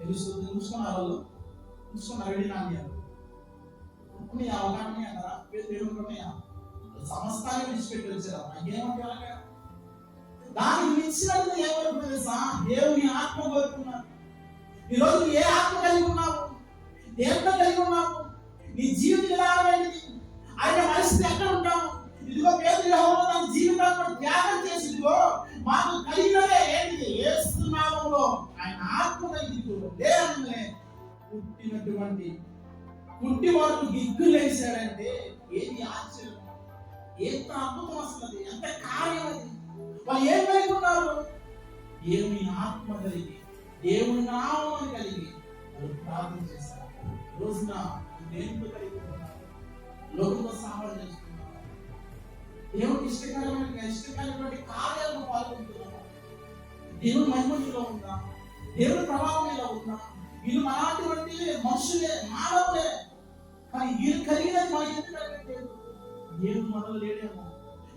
చూసుకున్నారు వాళ్ళు, చూసుకున్నారు రెడీ నాణ్యాలు ఉన్నాయా, అవగాహన కదా దేవుడు ఉన్నాయా, సమస్తాన్ని విడిచిపెట్టి వచ్చారా నాకేమంటే దానికి మించినది ఏమనుకుంటుంది తెలుసా? దేవుని ఆత్మ కోరుకున్నాను. ఈరోజు ఏ ఆత్మ కలిగి ఉన్నావు, దేంట్లో కలిగి ఉన్నావు, నీ జీవితం ఎలా అనేది, ఆయన పరిస్థితి ఎక్కడ ఉంటాము? ఇదిగో పేతురు యెహోవా తన జీవితాన్ని త్యాగం చేసి ఇదిగో మాకు కలిగినదే ఏంటి? యేసు నామములో ఆయన ఆత్మ కలిగి లేదనే పుట్టినటువంటి పుట్టివాడు గిగ్గులేశాడంటే ఏది ఆశ్చర్యం, ఎంత అద్భుతం అసలు, ఎంత కార్యం అది. వాళ్ళు ఏం కలిగి ఉన్నారు? దేవుని ఆత్మ కలిగి, దేవుని నామం కలిగి వాళ్ళు ప్రార్థన చేశారు. రోజున దేవునితో కలిగి ఉన్నారు, లోకంలో సామాన్లు చేసుకున్నారు, దేవునికి ఇష్టకరమైన కార్యాలను పాల్గొంటున్నారు. దేవుని మహిమలో ఉందా, దేవుని ప్రభావం ఎలా ఉందా? వీళ్ళు మనటువంటి మనుషులే, మానవులే, కానీ వీళ్ళు కలిగినది మనకి ఎందుకంటే దేవుని మనలో లేడేమో,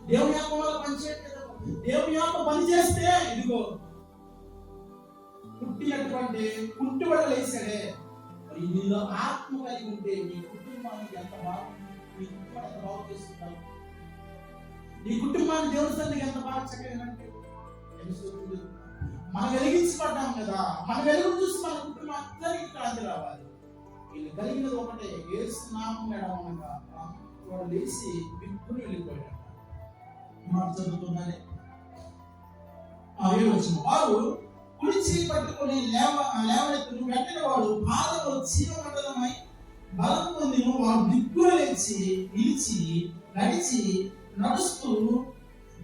దేవుని యొక్క వల్ల పనిచేయట్లేదేమో. దేవుని యొక్క పని చేస్తే ఇదిగో పుట్టినటువంటి పుట్టుబడి లేచాడే. మరి నీలో ఆత్మ కలిగి ఉంటే నీ కుటుంబానికి ఎంత బాగుంది, నీ కుటుంబాన్ని ఎంత బాగు చేస్తున్నావు, నీ కుటుంబాన్ని దేవుని సన్నిధికి ఎంత బాగా చక్కగానంటే మనం వెలిగించబడ్డాం కదా, మన వెలుగును చూసి మన కుటుంబం అందరికీ క్రాంతి రావాలి. వీళ్ళు కలిగినది ఒకటే, యేసు నామం ఎడమనగా వాడు లేచి విప్పుని వెళ్ళిపోయాడు. మాట చదువుతున్నానే వారు కుడిచి పట్టుకొని లేవనెత్తును. వెంటనే వాడు పాదములు చీమమండలమై బలం పొంది వాడు దిగ్గులు లేచి నిలిచి నడిచి నడుస్తూ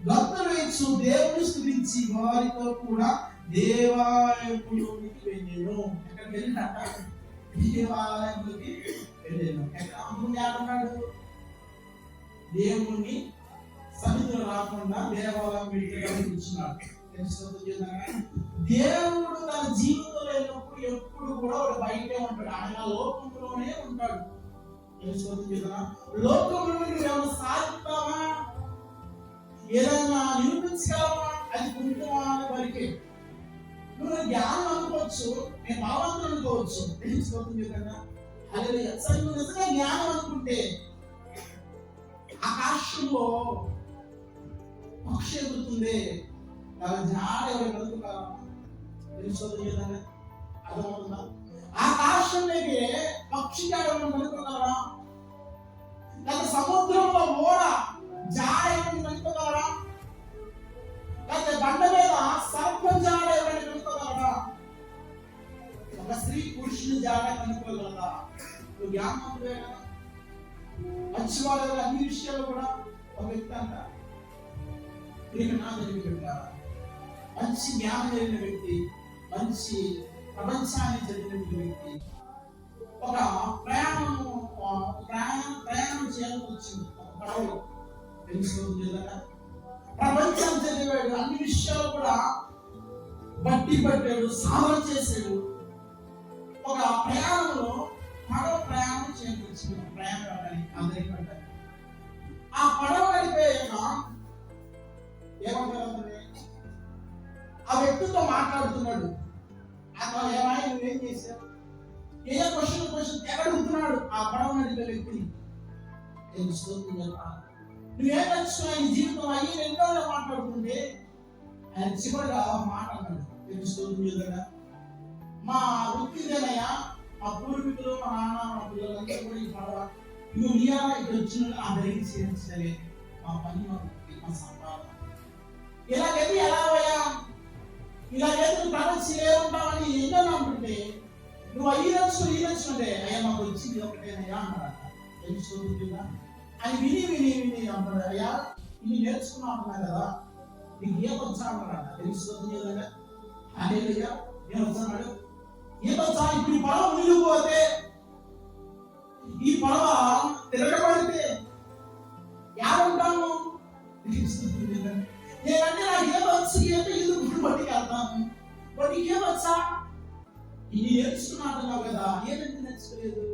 గంతులు వేయచ్చు దేవుని స్తుతించి వారితో కూడా దేవాలయంలోనికి వెళ్ళాను. ఎక్కడికి వెళ్ళినట్ట? దేవాలయంలోకి వెళ్ళాను. ఎక్కడ అమ్మున్నాడు? దేవుణ్ణి సన్నిధిలో రాకుండా దేవాలయం వెళ్ళి కూర్చున్నాడు. దేవుడు తన జీవితంలో వెళ్ళినప్పుడు ఎప్పుడు కూడా వాడు బయటే ఉంటాడు, ఆయన లోకంలోనే ఉంటాడు. లోకంలో ఏమైనా సాధిస్తావా, ఏదైనా నిరూపించగలవా, అది కుంటున్నాను వరకే. నువ్వు జ్ఞానం అనుకోవచ్చు, నేను భావంతులు అనుకోవచ్చు, తెలుసుకోతుంది కదా. అదే నువ్వు నిజంగా జ్ఞానం అనుకుంటే ఆకాశంలో పక్షి ఎదుగుతుంది, దాని జాడ ఎవరు కలుగుతారా? తెలుసుకోతుంది కదా, అర్థమవుతుందా? ఆకాశంలోకి పక్షి జాడ ఎవరు కలుగుతారా? లేక సముద్రంలో ఓడ జాడ ఎవరిని కలుగుతారా? లేక బండ మీద సర్పం జాడ ఎవరిని కలుగుతారా? ఒక స్త్రీ పురుషుని జాడ కనుక్కోగలదా? నువ్వు జ్ఞానవంతుడే కదా. మంచివాడు అన్ని విషయాలు కూడా ఒక వ్యక్తి అంట మంచి జ్ఞానం జరిగిన వ్యక్తి, మంచి ప్రపంచాన్ని జరిగిన వ్యక్తి ఒక ప్రయాణం చేయాల్సి వచ్చింది. ఒక పడవలో తెలుసుకోవచ్చు కదా, ప్రపంచం చదివాడు, అన్ని విషయాలు కూడా బట్టి పట్టాడు, సాధన చేశాడు. ఒక ప్రయాణంలో పడవ ప్రయాణం చేయవచ్చు, ప్రయాణం అందరికి పడ్డారు. ఆ పడవ నడిపోయాక ఏమంటారు, ఆ వ్యక్తితో మాట్లాడుతున్నాడు. అతను ఏమైనా నువ్వేం చేశావు, ఏ క్వశ్చన్ అడుగుతున్నాడు ఆ పడవ నడిపే వ్యక్తిని. నువ్వేం నచ్చుతున్నావు ఆయన జీవితం అయ్యి రెండో మాట్లాడుతుంటే ఆయన చివరిగా మాట అన్నాడు, తెలుస్తుంది కదా, మా వృత్తిదేనయ్యా, మా పూర్వీకులు, మా నాన్న, మా పిల్లలందరూ కూడా ఈ పడవ నువ్వు ఇయ్యాలా ఇక్కడ వచ్చిన ఆదరించలే, మా పని మా సంపాదన ఇలాగైతే ఎలా పోయా, ఇలాగైతే నువ్వు ప్రపంచం ఏముంటావని ఎన్నో అంటుంటే నువ్వు అయ్యొచ్చుంటే అయ్యా మాకు వచ్చింది ఒకటేనయ్యా అన్నాడట. తెలుసుకోకుండా అని విని అన్నాడు, అయ్యా ఇన్ని నేర్చుకున్నా అంటున్నా కదా, నీకు ఏమొచ్చా అన్నాడట. తెలుసుకోతుంది కదా, అదేయ్యా ఏమొచ్చాడు, ఏమొచ్చా, ఇప్పుడు ఈ పడవ మునిగిపోతే, ఈ పడవ తిరగబడితే ఏమంటాము? నేనంటే నాకు ఏమొచ్చు, ఎందుకు బట్టికి వెళ్తాను, బట్టి ఏమొచ్చా, ఇది నేర్చుకున్నాడు కదా, ఏదంటే నేర్చుకోలేదు.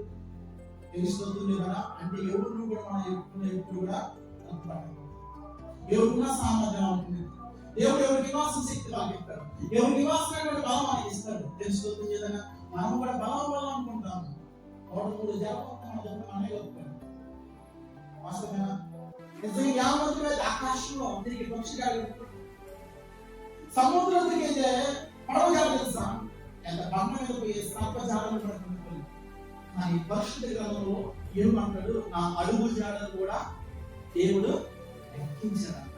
తెలుస్తుంది కదా, అంటే ఎవరు కూడా మనం ఎప్పుడు కూడా ఎవరున్నా సామర్థ్యం ఉంటుంది. దేవుడు ఎవరికి నివాసం శక్తి వాళ్ళకి ఇస్తాడు, ఎవరికి నివాసమైనటువంటి బలం మనకి ఇస్తాడు. తెలుసుకోవచ్చు ఏదైనా మనం కూడా బలం అనుకుంటాము. 103 జలపాతం మనమే చెప్తాడు. వాస్తవేనా? నిజంగా యావత్తు ఆకాశంలో తిరిగి పక్షిగాలు సముద్రం తిరిగితే పడవ జాలు తెలుసా? ఎంత బండ మీద పోయి సర్పజాలను పడుతుంది. కానీ పరిశుద్ధ గ్రంథంలో ఏమంటాడు? నా అడుగు జాడలు కూడా దేవుడు లెక్కించాడంట.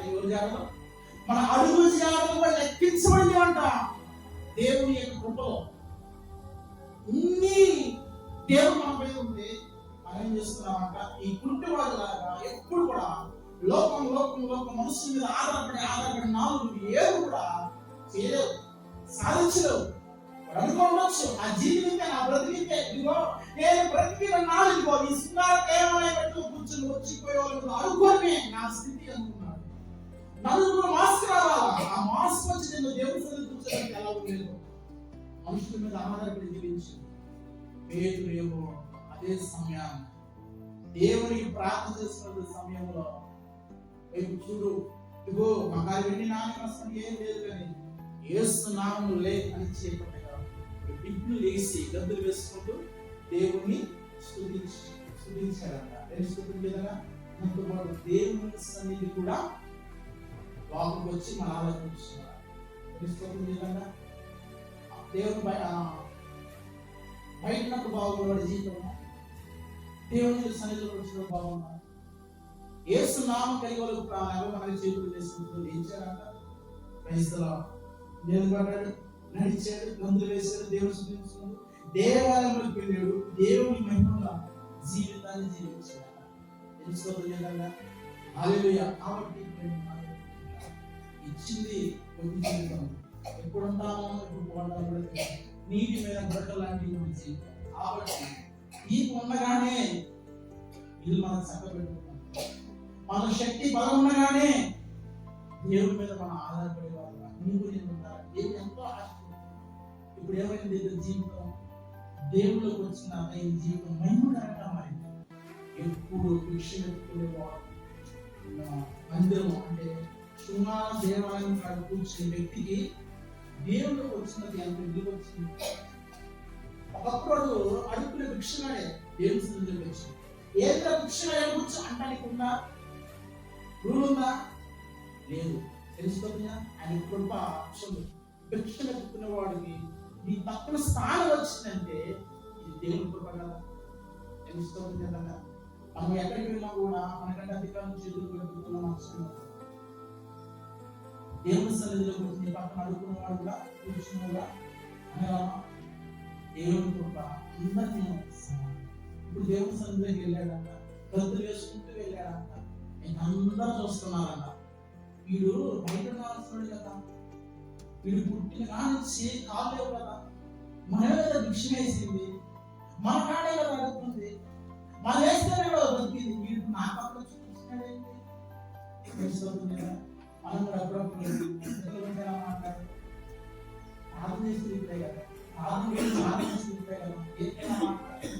ఎవరు జాడలు? మన అడుగు జాడలు కూడా లెక్కించబడింది అంట. దేవుని యొక్క కృపలో ఇన్ని దేవుడు మన పైన ఉంటే మనం ఏం చేస్తున్నామంట? ఈ కుంటివాడు లాగా ఎప్పుడు కూడా లోకం మనుషుల మీద ఆధారపడి నాలుగు ఏది కూడా చేయలేవు, సాధించలేవు. అనుకోవచ్చు ఆ జీవితే నా బ్రతికితే ఇదిగో నేను బ్రతికిన నాలుగు ఈ సుందర కేవలం పెట్టు కూర్చొని వచ్చిపోయేవాళ్ళు అనుకోని నా స్థితి అనుకున్నాడు. నలుగురు మాస్క్ రావాలా, ఆ మాస్క్ వచ్చి నేను దేవుడి సన్నిధిలో కూర్చోడానికి ఎలా ఉండలేదు. మనుషుల మీద ఆధారపడి జీవించి పేతురు ఏమో అదే సమయాన్ని దేవునికి ప్రార్థన చేస్తున్న సమయంలో చూడు, ఇగో మా గారి వెళ్ళి నాన్న ఏం లేదు కానీ యేసు నామములో లే అని చెప్పగా బిడ్డలు లేచి గద్దులు వేసుకుంటూ దేవుణ్ణి స్తుతించారంట. తెలుసుకుంటుండగా మనతో పాటు దేవుని సన్నిధి కూడా వాకుకు వచ్చి మన ఆలోచించుకున్నారు. తెలుసుకుంటుండగా దేవుని బయటకు బాగుపడే జీవితం దేవుని సన్నిధిలో వచ్చిన బాగున్నారు. యేసు నామం కలిగి వాళ్ళు మనకి చేతులు వేసుకుంటూ ఏం చేయాలంట? క్రైస్తవ నిలబడ్డాడు, నడిచాడు, గంతులు వేశాడు, దేవుడు స్తుతించాడు, దేవాలయంలోకి వెళ్ళాడు, దేవుని మహిమగా జీవితాన్ని జీవించాడు. తెలుసుకోలేదా? హల్లెలూయా. కాబట్టి ఇచ్చింది కొద్ది జీవితం, ఎప్పుడు ఉంటామో ఇప్పుడు పోవడం నీటి మీద బ్రత లాంటి జీవితం. కాబట్టి నీకు ఉండగానే ఇల్లు మనం చక్కబెట్టుకుంటాం, మన శక్తి బలం ఉండగానే దేవుడి మీద మనం ఆధారపడే వాళ్ళు నీకు నేను ఉండాలి. దేవుడు ఎంతో ఆశ. ఇప్పుడు ఏమైంది? జీవితం దేవుళ్ళకి వచ్చిన ఈ జీవితం మహిమకరంగా మారింది. ఎప్పుడు భిక్ష ఎత్తుకునేవాడు మందిరం అంటే సుమార దేవాలయం కాడ కూర్చునే వ్యక్తికి దేవుళ్ళకి వచ్చినది ఎంత విలువ వచ్చింది. ఒకప్పుడు అడుగునే భిక్షగాడే దేవుని సన్నిధిలోకి వచ్చింది. ఏదో భిక్షగా కూర్చో అంటానికి ఉందా? రూల్ ఉందా? లేదు. తెలుసుకోవద్దా? ఆయన కృప భిక్ష ఎత్తుకునే వాడికి నీ తక్కువ స్థానం వచ్చిందంటే ఇది దేవుని కృప కదా. తెలుసుకోవద్దు కదా? మనం ఎక్కడికి వెళ్ళినా కూడా మనకంటే అధికారం చేతులు పెట్టుకున్న అవసరం. దేవుని సన్నిధిలోకి వచ్చి నీ పక్కన అడుగుకున్న వాడు కూడా కూర్చున్న కూడా దేవుని కృప అందరినీ. ఇప్పుడు దేవుని సన్నిధిలోకి వెళ్ళాడంట, గంతులు వేసుకుంటూ వెళ్ళాడంట, అందరూ చూస్తున్నారంట. వీడు బయట రాస్తున్నాడు కదా, వీడు పుట్టిన కానిచ్చి కాలేవు కదా, మన మీద భిక్ష వేసింది, మన కాడే కదా అడుగుతుంది, మన వేస్తేనే కదా దొరికింది. వీడు నా పక్కన చూపిస్తున్నాడేంటి? మనం కూడా అప్పుడప్పుడు మాట్లాడు ప్రార్థన చేసి ఉంటాయి కదా, ప్రార్థన చేసి ఉంటాయి కదా, ఏదైనా మాట్లాడు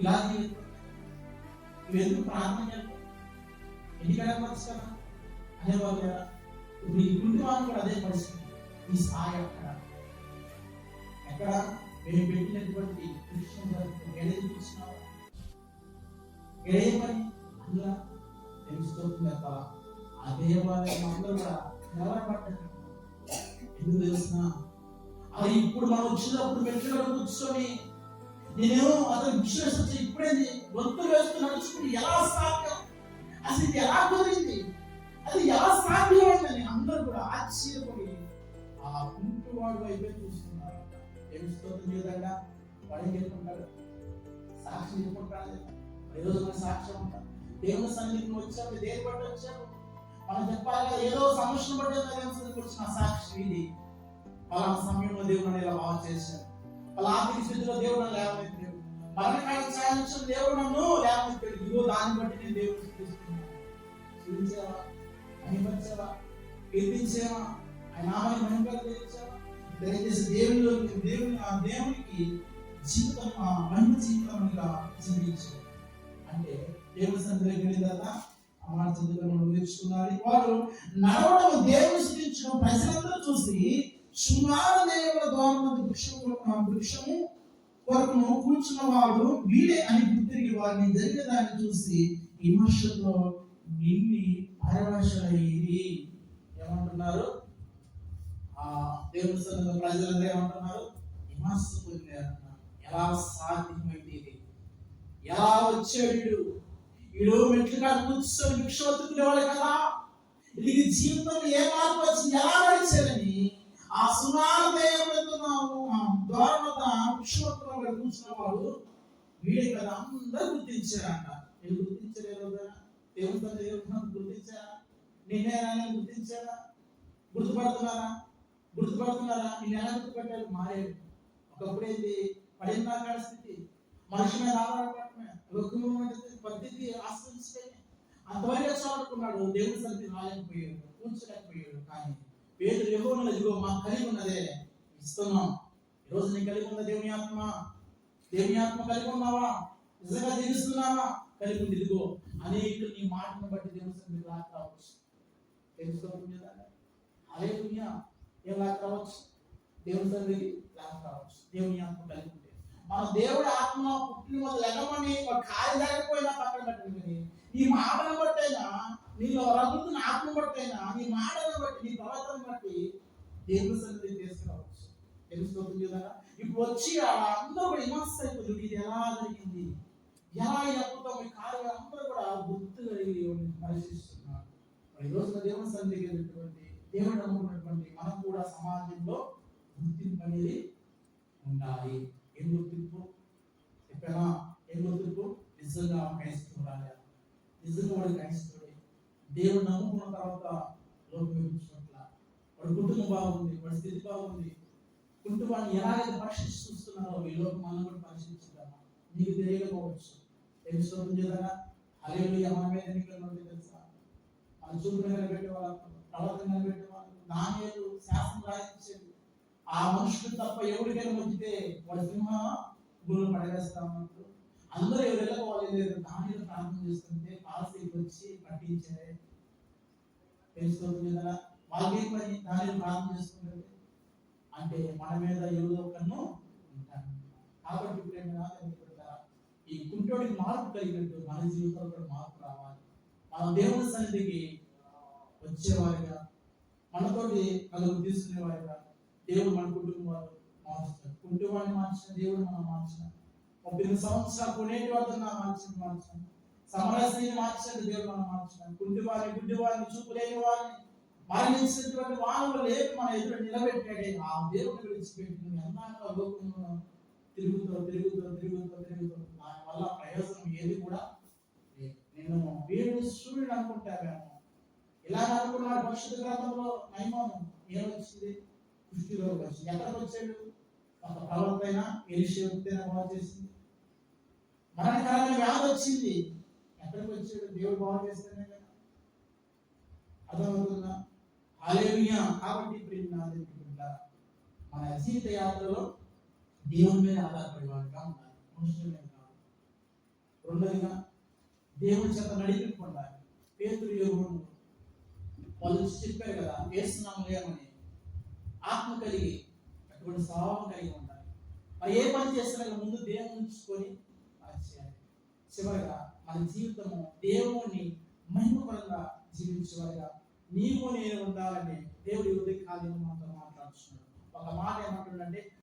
ఇలా ఇవెందుకు ప్రార్థన చేస్తాం, ఎన్ని గడపచ్చు కదా అనేవాళ్ళు కదా. ఇప్పుడు ఈ గుంటి వాళ్ళు కూడా అదే పరిస్థితి. ఈ స్థాయి ఎక్కడ మేము పెట్టినటువంటి గడేది చూసినావా? గడే పని అందులో తెలుస్తుంది తప్ప ఆ దేవాలయం అందరూ కూడా నిలబడ్డారు. ఎందుకు తెలుసిన? అది ఇప్పుడు మనం వచ్చినప్పుడు మెట్ల కూర్చొని నేనేమో అతను విశ్వాస వచ్చి ఇప్పుడేంది గొంతు వేస్తూ నడుచుకుని ఎలా సాధ్యం, అసలు ఇది ఎలా కుదిరింది, అది ఎలా సాధ్యమైందని అందరూ కూడా ఆశ్చర్యపడి ఆ కుంటు వాడు వైపే చూస్తున్నారు. తెలుస్తుంది విధంగా వాడు చెప్పుకుంటాడు, సాక్షి చెప్పుకుంటాడు. ఈరోజు మన సాక్ష్యం ఉంటాం. దేవుని సన్నిధికి వచ్చాము, దేని బట్టి వచ్చాము మనం చెప్పాలి. ఏదో సమస్యను బట్టి దేవుని సన్నిధికి వచ్చిన సాక్షి ఇది. పలానా సమయంలో దేవుడు ఇలా బాగా చేశాడు, వాళ్ళ ఆర్థిక స్థితిలో దేవుడు లేవనెత్తాడు, మరణకాలం సాధించిన దేవుడు నన్ను లేవనెత్తాడు. ఇదిగో దాన్ని బట్టి నేను దేవుడిని చూస్తున్నాను. చూపించావా? మహిమపరిచావా? కీర్తించావా? ఆయన నామాన్ని మహిమపరిచావా? దయచేసి దేవునికి జీవితం మహిమ జీవితంగా జీవించు. అంటే దేవుని సన్నిధిలోకి వెళ్ళిన తర్వాత ఆ మాట చదువుకొని నేర్చుకున్నారు. వారు నడవడం దేవుని స్తుతించడం ప్రజలందరూ చూసి శృంగార దేవుల ద్వారా వృక్షము కొరకును కూర్చున్న వాడు వీడే అని గుర్తిరిగి వారిని జరిగిన దాన్ని చూసి విమర్శతో నిండి పరవశులయ్యి ఏమంటున్నారు? ఆ దేవుని సన్నిధిలో ప్రజలందరూ ఏమంటున్నారు? విమర్శ పొందారు. ఎలా సాధ్యమైంది ఇది? ఎలా వచ్చాడు వీడు? మెట్లు కాడ కూర్చొని భిక్ష వతుకునేవాడు కదా, ఇది జీవితంలో ఏ మార్పు వచ్చింది, ఎలా నడిచాడని ఆ సుమారు దేవుడితో దూరమత భిక్ష వతుకునే కూర్చున్న వాడు వీడే కదా అందరూ గుర్తించారంట. నేను గుర్తించలేదు కదా, దేవుని గుర్తించారా? నిన్నే గుర్తించారా? గుర్తుపడుతున్నారా? నేను ఎలా గుర్తుపెట్టారు? మారేడు. ఒకప్పుడు ఏంటి? పడిన స్థితి, మనిషి మీద ఆధారపడమే, పద్ధతి ఆశ్రయించలేమే, అంతవరకు చదువుకున్నాడు. దేవుడి సన్నిధి రాలేకపోయాడు, కూర్చోలేకపోయాడు. కానీ పేదలు యెహోవాను ఇదిగో మాకు కలిగి ఉన్నదే ఇస్తున్నాం. ఈరోజు నీ కలిగి ఉన్న దేవుని ఆత్మ కలిగి ఉన్నావా? నిజంగా జీవిస్తున్నావా? కలిగి ఉంది. ఇదిగో అనేకులు నీ మాటను బట్టి దేవుని సన్నిధి రావచ్చు. తెలుసుకోవాలి కదా, హల్లెలూయా. ఏం రావచ్చు? దేవుని సన్నిధికి రావచ్చు. దేవుని ఆత్మ కలిగి ఉంటే మన దేవుడి ఆత్మ పుట్టిన మొదలు ఎగమని ఒక కార్యం జరగకపోయినా పక్కన పెట్టండి. నీ మాటను బట్టైనా, నీలో రగుతున్న ఆత్మ బట్టైనా, నీ మాటను బట్టి, నీ ప్రవర్తన బట్టి దేవుని సన్నిధికి తీసుకురావచ్చు. తెలుసుకోతుంది కదా. ఇప్పుడు వచ్చి అందరూ కూడా విమర్శ అయిపోతుంది. ఇది ఎలా జరిగింది, ఎలా అద్భుతం, ఈ కార్యం అందరూ కూడా గుర్తు కలిగి పరిశీలిస్తున్నారు. ఈ రోజున దేవుని సన్నిధికి వెళ్ళినటువంటి దేవుడు నమ్ముకున్నటువంటి మనం కూడా సమాజంలో గుర్తింపు అనేది ఉండాలి. ఏం గుర్తింపు చెప్పానా? ఏం గుర్తింపు? నిజంగా క్రైస్తవురాలి, నిజంగా వాడు క్రైస్తవుడే. దేవుడు నమ్ముకున్న తర్వాత లోకం చూసినట్ల వాడు కుటుంబం బాగుంది, వాడి స్థితి బాగుంది, కుటుంబాన్ని ఎలాగైతే పరీక్షిస్తున్నారో ఈ లోకం మనం కూడా పరీక్షించుదామా? నీకు తెలియకపోవచ్చు. తెలుసుకోవడం చేద్దాగా. హల్లెలూయా. మన మీద ఎన్నికలు ఉంటే తెలుసా? మన చూపులు నిలబెట్టేవాళ్ళు, ప్రవర్తన నిలబెట్టేవాళ్ళు, దానియేలు శాసనం రాయించేది. ఆ మనుషుడు తప్ప ఎవరికైనా వచ్చితే వాడు సింహ గుళ్ళు పడవేస్తామంటూ అందరూ ఎవరెళ్ళక వాళ్ళు లేదు. దానిలో ప్రార్థన చేస్తుంటే పాలసీకి వచ్చి పట్టించారే. తెలుసుకోవచ్చు కదా. వాళ్ళకి పని దానిలో ప్రార్థన చేస్తుంటే అంటే మన మీద ఎవరో ఒకరిను ఉంటాను. కాబట్టి ఈ కుంటోడికి మార్పు కలిగినట్టు మన జీవితంలో కూడా మార్పు రావాలి. మన దేవుని సన్నిధికి వచ్చేవారిగా, మనతోటి నలుగురు తీసుకునేవారిగా దేవుడు మన కుటుంబాలు మార్చుతాడు. కుటుంబాన్ని మార్చిన దేవుడు మనం మార్చిన 30 సంవత్సరాలు కొనేటి వారితో మార్చిన సమరస్ని మార్చిన దేవుడు మనం మార్చిన గుడ్డి వారిని చూపులేని వారిని మరణించినటువంటి వానలు లేపి మన ఎదురు నిలబెట్టాడే ఆ దేవుడిని విడిచిపెట్టి ఎందాక లోకంలో తిరుగుతూ దాని వల్ల ప్రయోజనం ఏది కూడా లేదు. నేను వీడు సూర్యుడు అనుకుంటావేమో, ఇలా అనుకున్నాడు. పరిశుద్ధ గ్రంథంలో నయమాను ఏమొచ్చింది? కుష్ఠరోగం వచ్చింది. ఎక్కడికి వచ్చాడు? ఒక ప్రవక్తైన ఎలీషా బాగు చేసింది. మరణకరమైన వ్యాధి వచ్చింది. ఎక్కడికి వచ్చాడు? దేవుడు బాగు చేస్తేనే కదా. అర్థమవుతుందా? హల్లెలూయా. కాబట్టి మన జీవిత యాత్రలో దేవుని మీద ఆధారపడేవాడుగా ఉండాలి, మనుషుల మీద కాదు. రెండోదిగా దేవుని చేత నడిపించుకుంటారు. పేతురు యోగుడు వాళ్ళు చెప్పారు కదా, వేస్తున్నాము లేమని. ఆత్మ కలిగి అటువంటి స్వభావం కలిగి ఉండాలి. మరి ఏ పని చేస్తున్నా ముందు దేవుని ఉంచుకొని చేయాలి. చివరిగా మన జీవితము దేవుని మహిమపరంగా జీవించేవారుగా నీవు నేను ఉండాలని దేవుడి ఉదయ కాలంలో మనతో మాట్లాడుతున్నాడు. ఒక మాట ఏమంటుందంటే